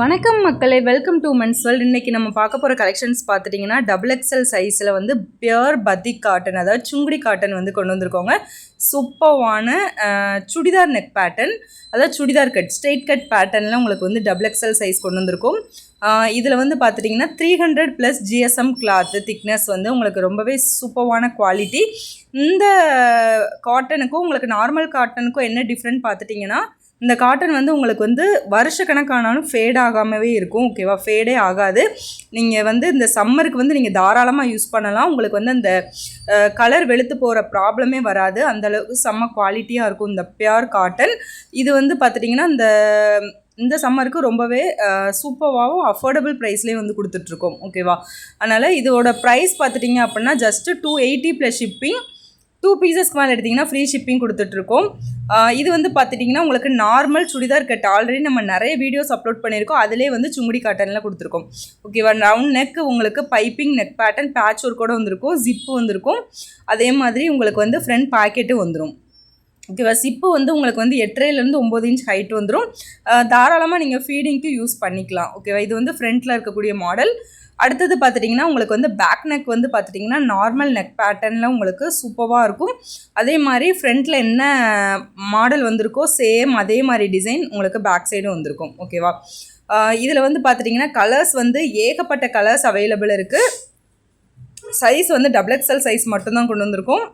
வணக்கம் மக்களே, welcome to men's world. இன்றைக்கி நம்ம பார்க்க போகிற கலெக்ஷன்ஸ் பார்த்துட்டிங்கன்னா XXL சைஸில் வந்து பியூர் பத்திக் காட்டன், அதாவது சுங்குடி காட்டன் வந்து கொண்டு வந்திருக்கோங்க. சூப்பர்வான சுடிதார் நெக் பேட்டர்ன், அதாவது சுடிதார் கட் ஸ்ட்ரெயிட் கட் பேட்டர்னில் உங்களுக்கு வந்து XXL சைஸ் கொண்டு வந்திருக்கோம். இதில் வந்து பார்த்துட்டிங்கன்னா 300+ GSM கிளாத்து திக்னஸ் வந்து உங்களுக்கு ரொம்பவே சூப்பர்வான குவாலிட்டி. இந்த காட்டனுக்கும் உங்களுக்கு நார்மல் காட்டனுக்கும் என்ன டிஃப்ரெண்ட் பார்த்துட்டிங்கன்னா, இந்த காட்டன் வந்து உங்களுக்கு வந்து வருஷ கணக்கானாலும் ஃபேட் ஆகாமவே இருக்கும். ஓகேவா, ஃபேடே ஆகாது. நீங்கள் வந்து இந்த சம்மருக்கு வந்து நீங்கள் தாராளமாக யூஸ் பண்ணலாம். உங்களுக்கு வந்து அந்த கலர் வெளுத்து போகிற ப்ராப்ளமே வராது. அந்தளவுக்கு செம்ம குவாலிட்டியாக இருக்கும் இந்த பியூர் காட்டன். இது வந்து பார்த்துட்டிங்கன்னா இந்த சம்மருக்கு ரொம்பவே சூப்பராகவும் அஃபோர்டபுள் ப்ரைஸ்லேயே வந்து கொடுத்துட்ருக்கோம். ஓகேவா, அதனால் இதோட ப்ரைஸ் பார்த்துட்டிங்க அப்படின்னா ஜஸ்ட்டு 280 + ஷிப்பிங். 2 பீசஸ்க்கு மேலே எடுத்திங்கன்னா ஃப்ரீ ஷிப்பிங் கொடுத்துட்ருக்கோம். இது வந்து பார்த்துட்டிங்கன்னா உங்களுக்கு நார்மல் சுடிதார் கட் ஆல்ரெடி நம்ம நிறைய வீடியோஸ் அப்லோட் பண்ணியிருக்கோம். அதிலே வந்து சுங்குடி காட்டனில் கொடுத்துருக்கோம். ஓகேவா, ரவுண்ட் நெக், உங்களுக்கு பைப்பிங் நெக் பேட்டர்ன், பேட்ச் ஒர்க்கோட வந்திருக்கும், ஜிப்பு வந்திருக்கும். அதே மாதிரி உங்களுக்கு வந்து ஃப்ரண்ட் பாக்கெட்டு வந்துடும். ஓகேவா, சிப்பு வந்து உங்களுக்கு வந்து 8.5 to 9 இன்ச் ஹைட் வந்துடும். தாராளமாக நீங்கள் ஃபீடிங்க்கு யூஸ் பண்ணிக்கலாம். ஓகேவா, இது வந்து ஃப்ரண்ட்டில் இருக்கக்கூடிய மாடல். அடுத்தது பார்த்துட்டிங்கன்னா உங்களுக்கு வந்து பேக் நெக் வந்து பார்த்துட்டிங்கன்னா நார்மல் நெக் பேட்டர்னில் உங்களுக்கு சூப்பராக இருக்கும். அதே மாதிரி ஃப்ரண்ட்டில் என்ன மாடல் வந்திருக்கோ சேம் அதே மாதிரி டிசைன் உங்களுக்கு பேக் சைடும் வந்திருக்கும். ஓகேவா, இதில் வந்து பார்த்துட்டிங்கன்னா கலர்ஸ் வந்து ஏகப்பட்ட கலர்ஸ் அவைலபிள் இருக்குது. சைஸ் வந்து XXL சைஸ் மட்டும்தான் கொண்டு வந்திருக்கோம்.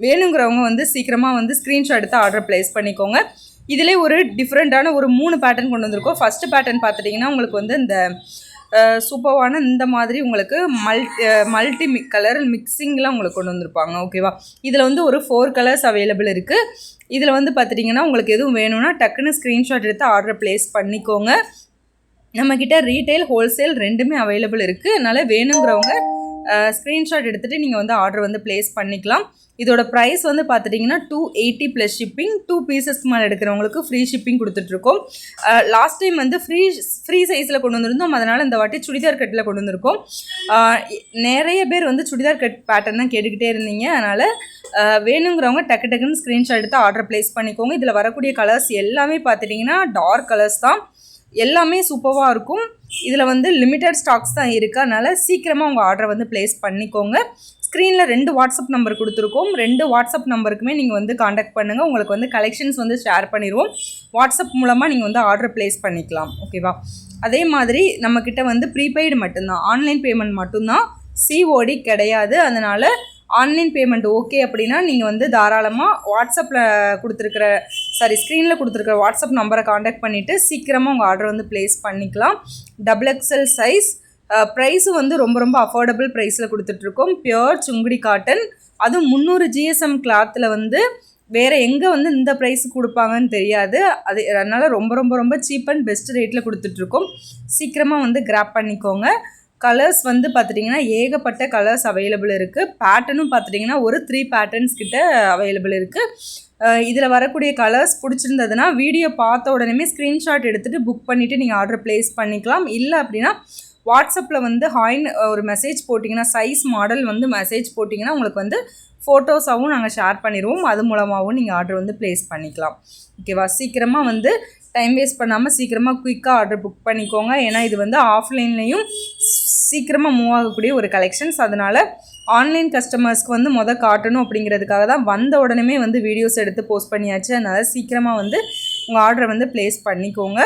வேணுங்கிறவங்க வந்து சீக்கிரமாக வந்து ஸ்க்ரீன்ஷாட் எடுத்து ஆர்டர் ப்ளேஸ் பண்ணிக்கோங்க. இதிலே ஒரு டிஃப்ரெண்ட்டான ஒரு 3 பேட்டர்ன் கொண்டு வந்திருக்கோம். ஃபஸ்ட்டு பேட்டர்ன் பார்த்துட்டிங்கன்னா உங்களுக்கு வந்து இந்த சூப்பர்வான இந்த மாதிரி உங்களுக்கு மல்டி கலர் மிக்சிங்கில் உங்களுக்கு கொண்டு வந்திருப்பாங்க. ஓகேவா, இதில் வந்து ஒரு 4 கலர்ஸ் அவைலபிள் இருக்குது. இதில் வந்து பார்த்துட்டிங்கன்னா உங்களுக்கு எதுவும் வேணும்னா டக்குன்னு ஸ்க்ரீன்ஷாட் எடுத்து ஆர்டர் ப்ளேஸ் பண்ணிக்கோங்க. நம்மக்கிட்ட ரீட்டைல் ஹோல்சேல் ரெண்டுமே அவைலபிள் இருக்குது. அதனால் வேணுங்கிறவங்க ஸ்க்ரீன்ஷாட் எடுத்துகிட்டு நீங்கள் வந்து ஆர்டர் வந்து ப்ளேஸ் பண்ணிக்கலாம். இதோட ப்ரைஸ் வந்து பார்த்துட்டிங்கன்னா 280 + ஷிப்பிங். 2 பீசஸ்க்கு மேலே எடுக்கிறவங்களுக்கு ஃப்ரீ ஷிப்பிங் கொடுத்துட்ருக்கோம். லாஸ்ட் டைம் வந்து ஃப்ரீ சைஸில் கொண்டு வந்திருந்தோம். அதனால் இந்த வாட்டி சுடிதார் கட்டில் கொண்டு வந்திருக்கோம். நிறைய பேர் வந்து சுடிதார் கட் பேட்டர்ன் தான் கேட்டுக்கிட்டே இருந்தீங்க. அதனால் வேணுங்கிறவங்க டக்குன்னு ஸ்க்ரீன்ஷாட் எடுத்து ஆர்டர் ப்ளேஸ் பண்ணிக்கோங்க. இதில் வரக்கூடிய கலர்ஸ் எல்லாமே பார்த்துட்டிங்கன்னா டார்க் கலர்ஸ் தான். எல்லாமே சூப்பராக இருக்கும். இதில் வந்து லிமிட்டட் ஸ்டாக்ஸ் தான் இருக்குது. அதனால் சீக்கிரமாக உங்கள் ஆர்டரை வந்து ப்ளேஸ் பண்ணிக்கோங்க. ஸ்க்ரீனில் 2 வாட்ஸ்அப் நம்பர் கொடுத்துருக்கோம். 2 வாட்ஸ்அப் நம்பருக்குமே நீங்கள் வந்து காண்டாக்ட் பண்ணுங்கள். உங்களுக்கு வந்து கலெக்ஷன்ஸ் வந்து ஷேர் பண்ணிடுவோம். வாட்ஸ்அப் மூலமாக நீங்கள் வந்து ஆர்டர் ப்ளேஸ் பண்ணிக்கலாம். ஓகேவா, அதே மாதிரி நம்மக்கிட்ட வந்து ப்ரீபெய்டு மட்டும்தான், ஆன்லைன் பேமெண்ட் மட்டும்தான், COD கிடையாது. அதனால் ஆன்லைன் பேமெண்ட் ஓகே அப்படின்னா நீங்கள் வந்து தாராளமாக ஸ்க்ரீனில் கொடுத்துருக்கிற வாட்ஸ்அப் நம்பரை காண்டாக்ட் பண்ணிவிட்டு சீக்கிரமாக உங்கள் ஆர்டர் வந்து ப்ளேஸ் பண்ணிக்கலாம். XXL size. ப்ரைஸும் வந்து ரொம்ப அஃபோர்டபுள் ப்ரைஸில் கொடுத்துட்ருக்கோம். பியூர் சுங்குடி காட்டன், அதுவும் 300 GSM கிளாத்தில் வந்து வேறு எங்கே வந்து இந்த ப்ரைஸு கொடுப்பாங்கன்னு தெரியாது. அதனால் ரொம்ப சீப் அண்ட் பெஸ்ட் ரேட்டில் கொடுத்துட்ருக்கோம். சீக்கிரமாக வந்து கிராப் பண்ணிக்கோங்க. கலர்ஸ் வந்து பார்த்துட்டிங்கன்னா ஏகப்பட்ட கலர்ஸ் அவைலபிள் இருக்குது. பேட்டர்னும் பார்த்துட்டிங்கன்னா ஒரு 3 பேட்டர்ன்ஸ் கிட்ட அவைலபிள் இருக்குது. இதில் வரக்கூடிய கலர்ஸ் பிடிச்சிருந்ததுன்னா வீடியோ பார்த்த உடனே ஸ்க்ரீன்ஷாட் எடுத்துகிட்டு புக் பண்ணிவிட்டு நீங்கள் ஆர்டர் ப்ளேஸ் பண்ணிக்கலாம். இல்லை அப்படின்னா வாட்ஸ்அப்பில் வந்து ஒரு மெசேஜ் போட்டிங்கன்னா, சைஸ் மாடல் வந்து மெசேஜ் போட்டிங்கன்னா உங்களுக்கு வந்து ஃபோட்டோஸாகவும் நாங்கள் ஷேர் பண்ணிடுவோம். அது மூலமாகவும் நீங்கள் ஆர்டர் வந்து ப்ளேஸ் பண்ணிக்கலாம். ஓகேவா, சீக்கிரமாக வந்து டைம் வேஸ்ட் பண்ணாமல் சீக்கிரமாக குயிக்காக ஆர்டர் புக் பண்ணிக்கோங்க. ஏன்னா இது வந்து ஆஃப்லைன்லேயும் சீக்கிரமாக மூவ் ஆகக்கூடிய ஒரு கலெக்ஷன்ஸ். அதனால் ஆன்லைன் கஸ்டமர்ஸ்க்கு வந்து காட்டணும் அப்படிங்கிறதுக்காக தான் வந்த உடனே வந்து வீடியோஸ் எடுத்து போஸ்ட் பண்ணியாச்சு. அதனால் சீக்கிரமாக வந்து உங்கள் ஆர்டரை வந்து ப்ளேஸ் பண்ணிக்கோங்க.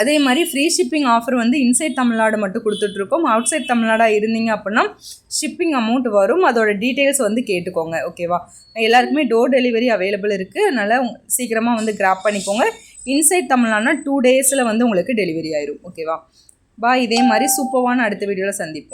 அதே மாதிரி ஃப்ரீ ஷிப்பிங் ஆஃபர் வந்து இன்சைட் தமிழ்நாடு மட்டும் கொடுத்துட்ருக்கோம். அவுட் சைட் தமிழ்நாடாக இருந்தீங்க அப்படின்னா ஷிப்பிங் அமௌண்ட் வரும். அதோட டீட்டெயில்ஸ் வந்து கேட்டுக்கோங்க. ஓகேவா, எல்லாருக்குமே டோர் டெலிவரி அவைலபிள் இருக்குது. அதனால் சீக்கிரமாக வந்து கிராப் பண்ணிக்கோங்க. இன்சைட் தமிழ்நாடுனா 2 டேஸில் வந்து உங்களுக்கு டெலிவரி ஆயிரும். ஓகேவா, இதே மாதிரி சூப்பரான அடுத்த வீடியோவில் சந்திப்போம்.